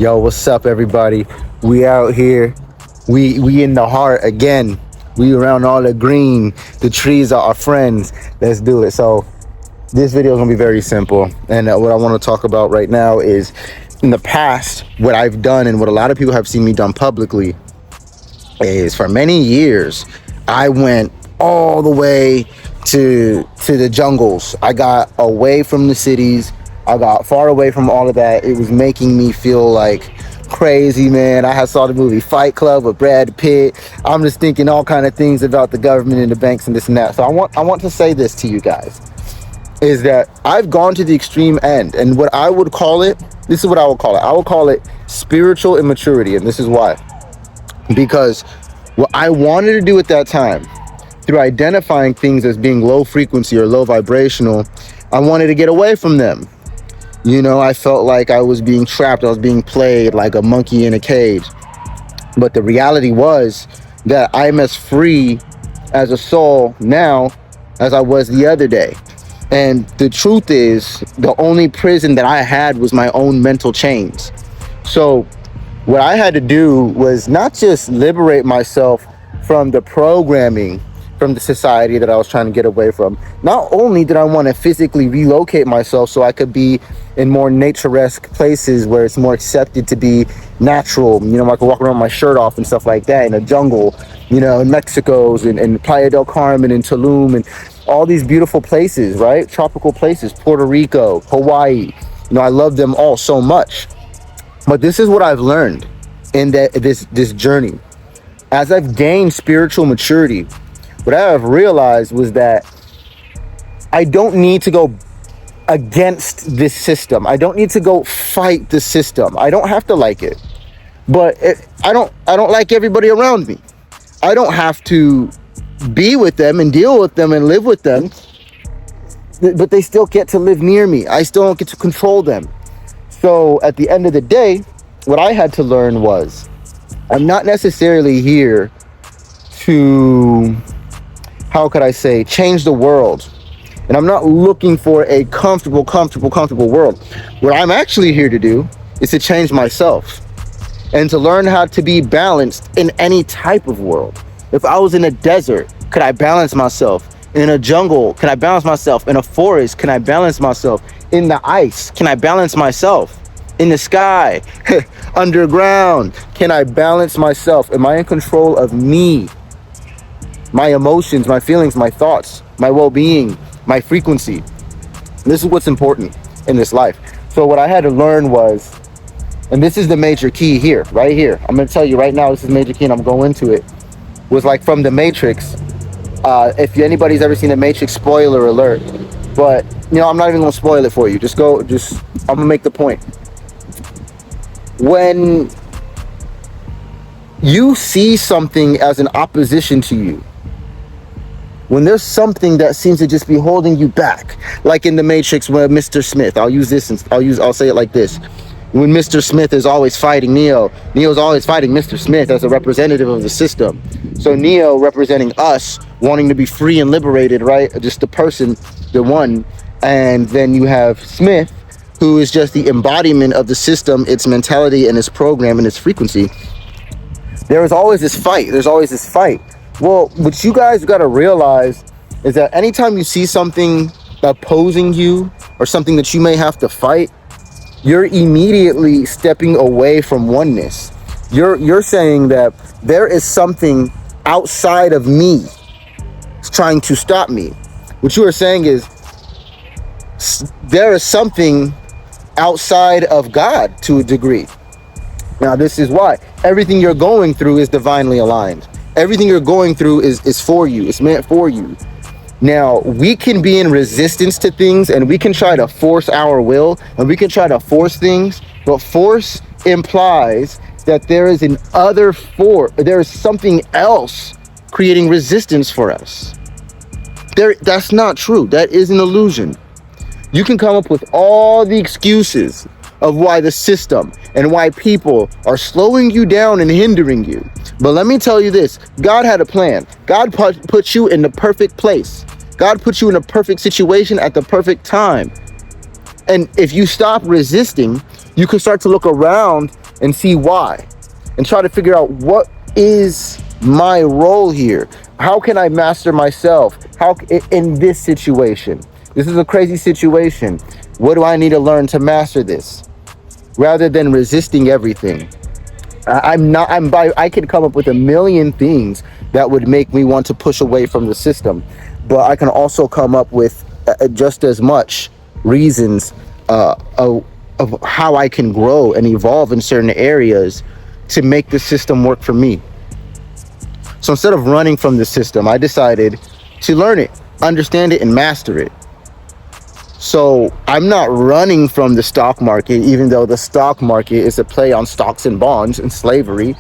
Yo, what's up, everybody? We out here. We in the heart again. We around all the green. The trees are our friends. Let's do it. So this video is gonna be very simple. And what I want to talk about right now is, in the past, what I've done and what a lot of people have seen me done publicly is, for many years, I went all the way to the jungles. I got away from the cities. I got far away from all of that. It was making me feel like crazy, man. I had saw the movie Fight Club with Brad Pitt. I'm just thinking all kind of things about the government and the banks and this and that. So I want to say this to you guys, is that I've gone to the extreme end, and what I would call it, this is what I would call it. I would call it spiritual immaturity, and this is why. Because what I wanted to do at that time, through identifying things as being low frequency or low vibrational, I wanted to get away from them. You know, I felt like I was being trapped. I was being played like a monkey in a cage. But the reality was that I'm as free as a soul now as I was the other day. And the truth is, the only prison that I had was my own mental chains. So what I had to do was not just liberate myself from the programming, from the society that I was trying to get away from. Not only did I want to physically relocate myself so I could be in more naturesque places where it's more accepted to be natural. You know, I could walk around with my shirt off and stuff like that in a jungle, you know, in Mexico's and Playa del Carmen and Tulum and all these beautiful places, right? Tropical places, Puerto Rico, Hawaii. You know, I love them all so much. But this is what I've learned in this journey. As I've gained spiritual maturity, what I have realized was that I don't need to go against this system. I don't need to go fight the system. I don't have to like it. But I don't like everybody around me. I don't have to be with them and deal with them and live with them, but they still get to live near me. I still don't get to control them. So at the end of the day, what I had to learn was, I'm not necessarily here to, how could I say, change the world. And I'm not looking for a comfortable world. What I'm actually here to do is to change myself and to learn how to be balanced in any type of world. If I was in a desert, could I balance myself? In a jungle, can I balance myself? In a forest, can I balance myself? In the ice, can I balance myself? In the sky, underground, can I balance myself? Am I in control of me? My emotions, my feelings, my thoughts, my well-being, my frequency. This is what's important in this life. So what I had to learn was, and this is the major key here, right here. I'm going to tell you right now, this is major key, and I'm going into it. Was like from the Matrix. If anybody's ever seen the Matrix, spoiler alert. But, you know, I'm not even going to spoil it for you. I'm going to make the point. When you see something as an opposition to you, when there's something that seems to just be holding you back, like in the Matrix where Mr. Smith, I'll say it like this. When Mr. Smith is always fighting Neo's always fighting Mr. Smith as a representative of the system. So Neo representing us, wanting to be free and liberated, right? Just the person, the one. And then you have Smith, who is just the embodiment of the system, its mentality and its program and its frequency. There is always this fight. Well, what you guys got to realize is that anytime you see something opposing you or something that you may have to fight, you're immediately stepping away from oneness. You're saying that there is something outside of me trying to stop me. What you are saying is there is something outside of God to a degree. Now, this is why everything you're going through is divinely aligned. Everything you're going through is for you. It's meant for you. Now, we can be in resistance to things, and we can try to force our will, and we can try to force things, but force implies that there is there is something else creating resistance for us. That's not true. That is an illusion. You can come up with all the excuses of why the system and why people are slowing you down and hindering you. But let me tell you this, God had a plan. God put you in the perfect place. God put you in a perfect situation at the perfect time. And if you stop resisting, you can start to look around and see why, and try to figure out what is my role here. How can I master myself? How in this situation? This is a crazy situation. What do I need to learn to master this? Rather than resisting everything. I could come up with a million things that would make me want to push away from the system, but I can also come up with just as much reasons of how I can grow and evolve in certain areas to make the system work for me. So instead of running from the system, I decided to learn it, understand it, and master it. So I'm not running from the stock market, even though the stock market is a play on stocks and bonds and slavery.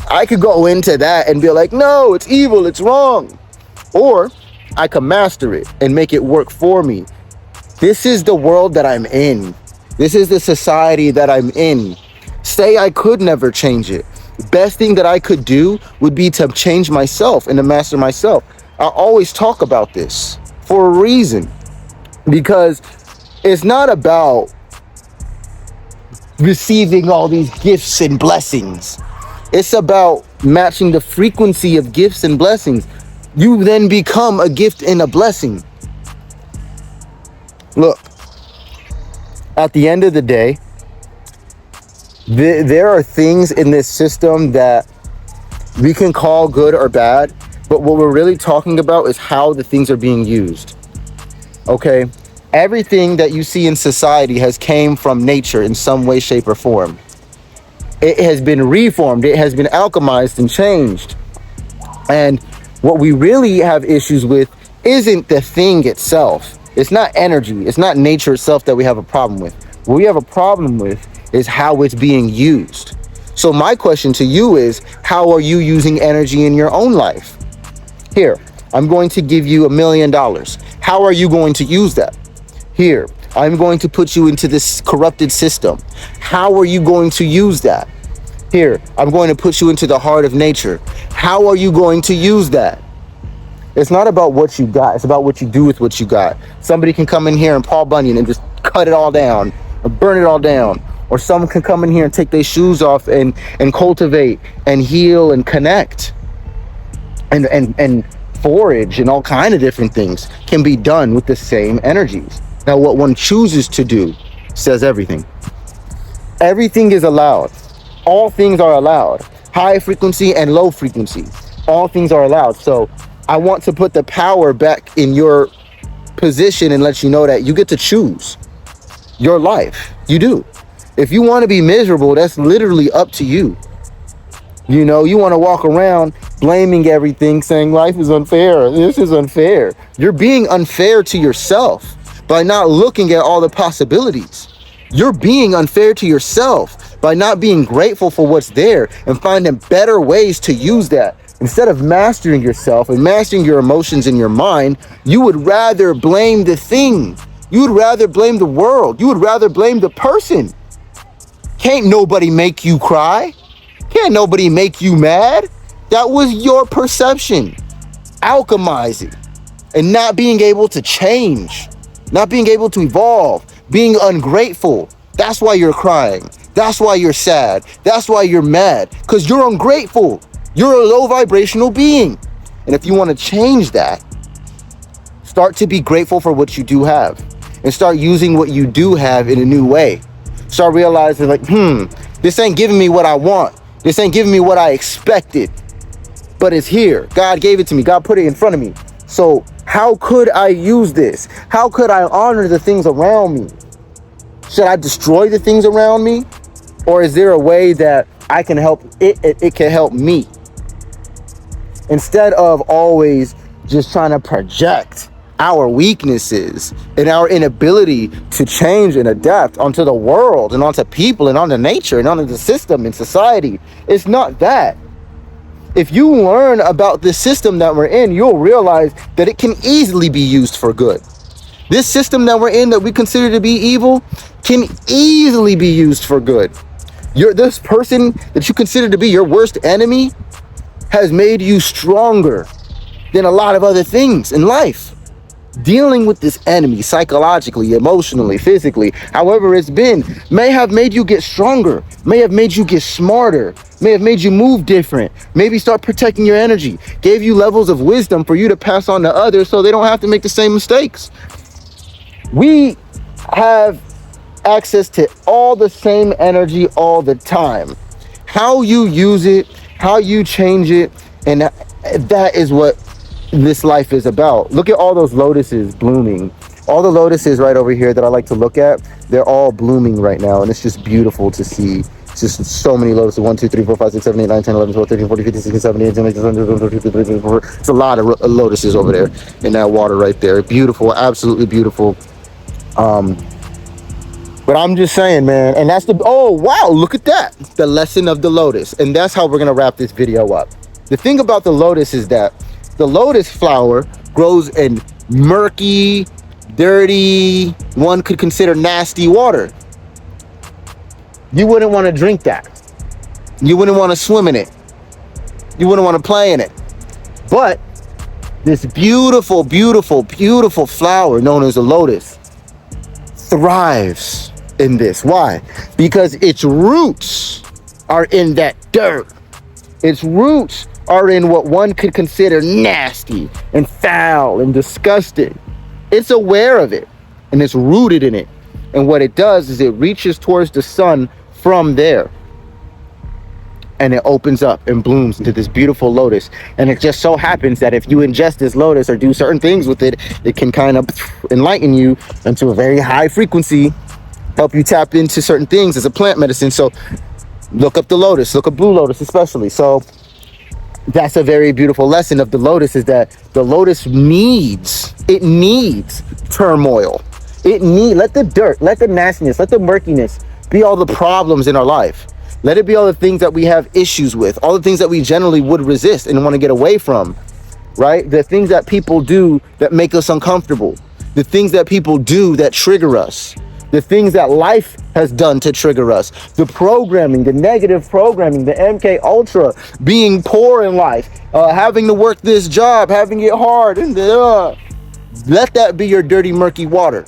I could go into that and be like, no, it's evil, it's wrong. Or I can master it and make it work for me. This is the world that I'm in. This is the society that I'm in. Say I could never change it. Best thing that I could do would be to change myself and to master myself. I always talk about this for a reason. Because it's not about receiving all these gifts and blessings. It's about matching the frequency of gifts and blessings. You then become a gift and a blessing. Look, at the end of the day, there are things in this system that we can call good or bad, but what we're really talking about is how the things are being used. Okay, everything that you see in society has came from nature in some way, shape, or form. It has been reformed, it has been alchemized and changed. And what we really have issues with isn't the thing itself. It's not energy, it's not nature itself that we have a problem with. What we have a problem with is how it's being used. So my question to you is, how are you using energy in your own life? Here, I'm going to give you $1 million. How are you going to use that? Here, I'm going to put you into this corrupted system. How are you going to use that? Here, I'm going to put you into the heart of nature. How are you going to use that? It's not about what you got. It's about what you do with what you got. Somebody can come in here and Paul Bunyan and just cut it all down or burn it all down. Or someone can come in here and take their shoes off and cultivate and heal and connect. And forage and all kind of different things can be done with the same energies. Now, what one chooses to do says everything. Everything is allowed. All things are allowed. High frequency and low frequency. All things are allowed. So I want to put the power back in your position and let you know that you get to choose your life. You do. If you want to be miserable, that's literally up to you. You know, you want to walk around blaming everything, saying life is unfair, this is unfair. You're being unfair to yourself by not looking at all the possibilities. You're being unfair to yourself by not being grateful for what's there and finding better ways to use that. Instead of mastering yourself and mastering your emotions in your mind, you would rather blame the thing. You would rather blame the world. You would rather blame the person. Can't nobody make you cry. Can't nobody make you mad. That was your perception. Alchemizing and not being able to change, not being able to evolve, being ungrateful. That's why you're crying. That's why you're sad. That's why you're mad, because you're ungrateful. You're a low vibrational being. And if you want to change that, start to be grateful for what you do have and start using what you do have in a new way. Start realizing like, this ain't giving me what I want. This ain't giving me what I expected, but it's here. God gave it to me. God put it in front of me. So how could I use this? How could I honor the things around me? Should I destroy the things around me? Or is there a way that I can help it can help me? Instead of always just trying to project our weaknesses and our inability to change and adapt onto the world and onto people and onto nature and onto the system and society. It's not that. If you learn about the system that we're in, you'll realize that it can easily be used for good. This system that we're in that we consider to be evil can easily be used for good. This person that you consider to be your worst enemy has made you stronger than a lot of other things in life. Dealing with this enemy psychologically, emotionally, physically, however it's been, may have made you get stronger, may have made you get smarter, may have made you move different, maybe start protecting your energy, gave you levels of wisdom for you to pass on to others so they don't have to make the same mistakes. We have access to all the same energy all the time. How you use it, how you change it, and that is what this life is about. Look at all those lotuses blooming. All the lotuses right over here that I like to look at, they're all blooming right now, and it's just beautiful to see. It's just so many lotuses. 1, 2, 3, 4, 5, 6, 7, 8, 9, 10, 11, 12, 13, 14, 15, 16, 17, 18, 19, 20, 21, 22, 23, 24. It's a lot of lotuses over there in that water right there. Beautiful, absolutely beautiful. But I'm just saying, man, and that's oh, wow, look at that. The lesson of the lotus. And that's how we're going to wrap this video up. The thing about the lotus is that the lotus flower grows in murky, dirty, one could consider nasty water. You wouldn't want to drink that. You wouldn't want to swim in it. You wouldn't want to play in it. But this beautiful, beautiful, beautiful flower known as a lotus thrives in this. Why? Because its roots are in that dirt. Its roots are in what one could consider nasty and foul and disgusting. It's aware of it and it's rooted in it. And what it does is it reaches towards the sun from there. And it opens up and blooms into this beautiful lotus. And it just so happens that if you ingest this lotus or do certain things with it, it can kind of enlighten you into a very high frequency, help you tap into certain things as a plant medicine. So look up the lotus, look up blue lotus especially. So that's a very beautiful lesson of the lotus, is that the lotus needs turmoil. Let the dirt, let the nastiness, let the murkiness be all the problems in our life. Let it be all the things that we have issues with, all the things that we generally would resist and want to get away from, right? The things that people do that make us uncomfortable, the things that people do that trigger us, the things that life has done to trigger us, the programming, the negative programming, the MK Ultra, being poor in life, having to work this job, having it hard, and let that be your dirty, murky water.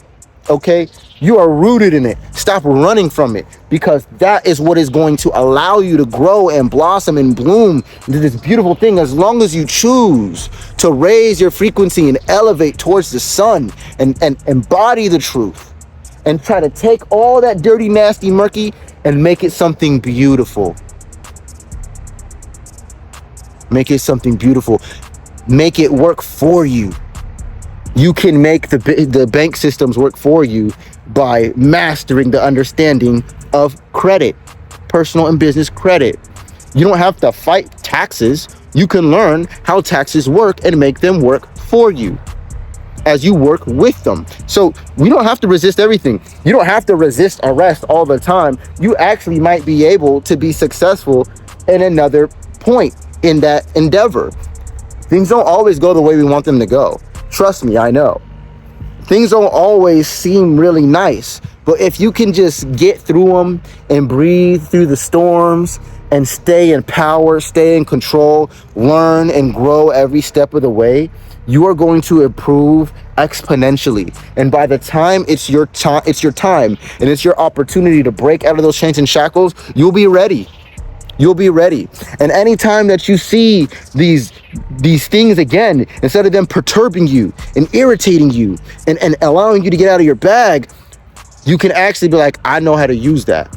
Okay, you are rooted in it. Stop running from it, because that is what is going to allow you to grow and blossom and bloom into this beautiful thing, as long as you choose to raise your frequency and elevate towards the sun and embody the truth and try to take all that dirty, nasty, murky and make it something beautiful. Make it something beautiful. Make it work for you. You can make the bank systems work for you by mastering the understanding of credit, personal and business credit. You don't have to fight taxes. You can learn how taxes work and make them work for you as you work with them. So we don't have to resist everything. You don't have to resist arrest all the time. You actually might be able to be successful in another point in that endeavor. Things don't always go the way we want them to go. Trust me, I know. Things don't always seem really nice, but if you can just get through them and breathe through the storms and stay in power, stay in control, learn and grow every step of the way, you are going to improve exponentially. And by the time it's your time and it's your opportunity to break out of those chains and shackles, you'll be ready. You'll be ready. And anytime that you see these things again, instead of them perturbing you and irritating you and allowing you to get out of your bag, you can actually be like, I know how to use that.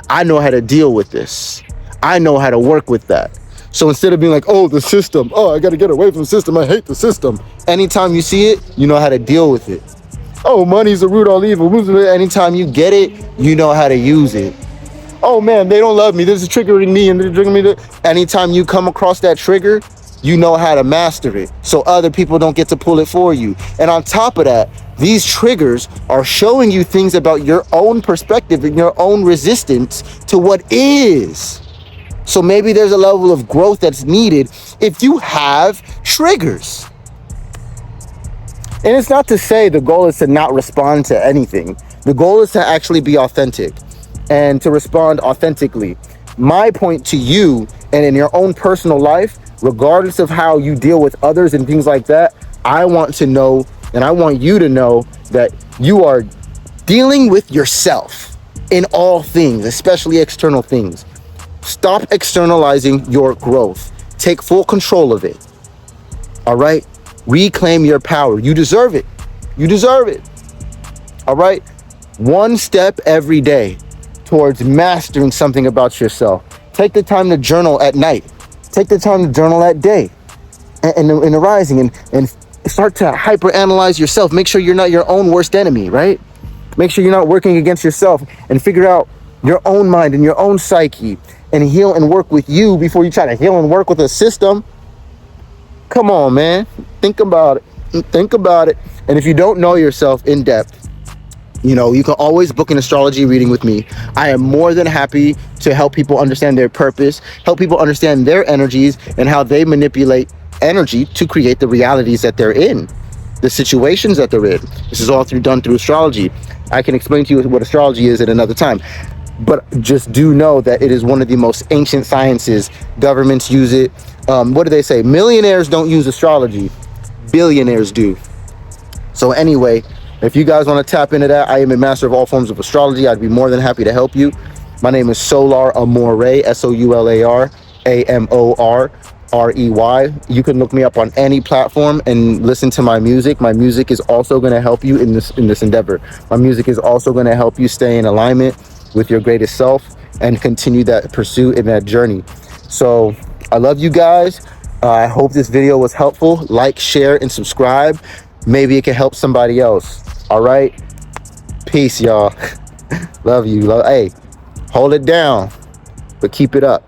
I know how to deal with this. I know how to work with that. So instead of being like, oh, the system, oh, I got to get away from the system, I hate the system. Anytime you see it, you know how to deal with it. Oh, money's the root of all evil. Anytime you get it, you know how to use it. Oh man, they don't love me. This is triggering me and they're triggering me. Anytime you come across that trigger, you know how to master it so other people don't get to pull it for you. And on top of that, these triggers are showing you things about your own perspective and your own resistance to what is. So maybe there's a level of growth that's needed if you have triggers. And it's not to say the goal is to not respond to anything. The goal is to actually be authentic and to respond authentically. My point to you, and in your own personal life, regardless of how you deal with others and things like that, I want to know And I want you to know that you are dealing with yourself in all things, especially external things. Stop externalizing your growth. Take full control of it. All right? Reclaim your power. You deserve it. You deserve it. All right? One step every day towards mastering something about yourself. Take the time to journal at night. Take the time to journal at day and in the rising, and start to hyper-analyze yourself. Make sure you're not your own worst enemy, right? Make sure you're not working against yourself, and figure out your own mind and your own psyche and heal and work with you before you try to heal and work with a system. Come on, man. Think about it. Think about it. And if you don't know yourself in depth, you know, you can always book an astrology reading with me. I am more than happy to help people understand their purpose, help people understand their energies and how they manipulate energy to create the realities that they're in, the situations that they're in. This is all done through astrology. I can explain to you what astrology is at another time. But just do know that it is one of the most ancient sciences. Governments use it. What do they say? Millionaires don't use astrology. Billionaires do. So anyway, if you guys want to tap into that, I am a master of all forms of astrology. I'd be more than happy to help you. My name is Soular Amore, Soular Amorrey. You can look me up on any platform and listen to my music. My music is also going to help you in this endeavor. My music is also going to help you stay in alignment with your greatest self and continue that pursuit and that journey. So I love you guys. I hope this video was helpful. Like, share, and subscribe. Maybe it can help somebody else. All right? Peace, y'all. Love you. Hey, hold it down, but keep it up.